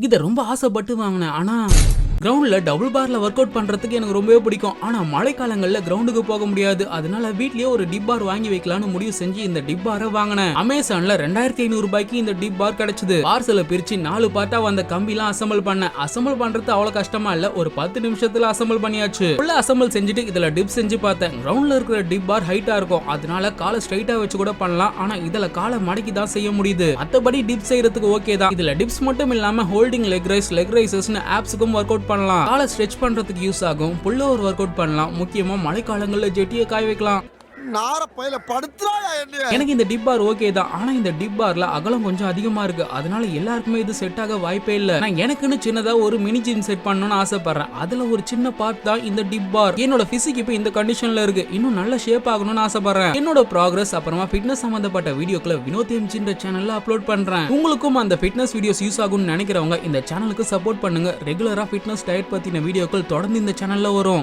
இத ரொம்ப ஆசைப்பட்டு வாங்கினேன். ஆனா கிரவுண்ட்ல டபுள் பார்ல ஒர்க் அவுட் பண்றதுக்கு எனக்கு ரொம்பவே பிடிக்கும். ஆனா மழைக்காலங்கள்ல கிரவுண்டுக்கு போக முடியாது. அதனால வீட்லயே ஒரு டிப் பார் வாங்கி வைக்கலாம்னு முடிவு செஞ்சு இந்த டிப் பாரை வாங்கினேன். அமேசான்ல 2500 ரூபாய்க்கு இந்த டிப் பார் கிடைச்சது. பார்சலை பிரிச்சு 4 பார்ட்டா வந்த கம்பிலாம் அசெம்பிள் பண்ணேன். அசெம்பிள் பண்றது அவ்வளவு கஷ்டமா இல்ல, ஒரு 10 நிமிஷத்துல அசெம்பிள் பண்ணியாச்சு. ஃபுல்லா அசெம்பிள் செஞ்சுட்டு இதுல டிப் செஞ்சு பார்த்தேன். கிரவுண்ட்ல இருக்கிற டிப் பார் ஹைட்டா இருக்கும், அதனால காலை ஸ்ட்ரைட்டா வச்சு கூட பண்ணலாம். ஆனா இதுல காலை மடக்கி தான் செய்ய முடியுது. மத்தபடி டிப் செய்யறதுக்கு ஓகே தான். இதுல டிப்ஸ் மட்டும் இல்லாம ஹோல்டிங் லெக் ரைசஸ்னு ஆப்ஸ்க்கும் ஒர்க் அவுட் பண்ணலாம். காலை ஸ்ட்ரெச் பண்றதுக்கு யூஸ் ஆகும். புல் ஓவர் ஒர்க் அவுட் பண்ணலாம். முக்கியமா மழைக்காலங்கள்ல ஜெட்டியை காய வைக்கலாம். எனக்கு இந்த டிப் பார் ஓகே தான். ஆனா இந்த டிப் பார்ல அகலம் கொஞ்சம் அதிகமா இருக்கு. அதனால எல்லாருக்குமே இது செட் ஆக வாய்ப்பே இல்ல. நான் எனக்குன்னு சின்னதா ஒரு மினி ஜிம் செட் பண்ணணும்னு ஆசைப்படுறேன். அதுல ஒரு சின்ன பார்ட் தான் இந்த டிப் பார். என்னோட பிசிக் இப்ப இந்த கண்டிஷன்ல இருக்கு. இன்னும் நல்ல ஷேப் ஆகணும்னு ஆசைப்படுறேன். என்னோட ப்ராக்ரஸ் அப்புறமா ஃபிட்னஸ் சம்பந்தப்பட்ட வீடியோக்களை வினோத் எம்ஜின்ற சேனல்ல அப்லோட் பண்றேன். உங்களுக்கும் அந்த ஃபிட்னஸ் வீடியோஸ் யூஸ் ஆகும்னு நினைக்கிறவங்க இந்த சேனலுக்கு சப்போர்ட் பண்ணுங்க. ரெகுலரா ஃபிட்னஸ் டயட் பத்தின வீடியோக்கள் தொடர்ந்து இந்த சேனல்ல வரும்.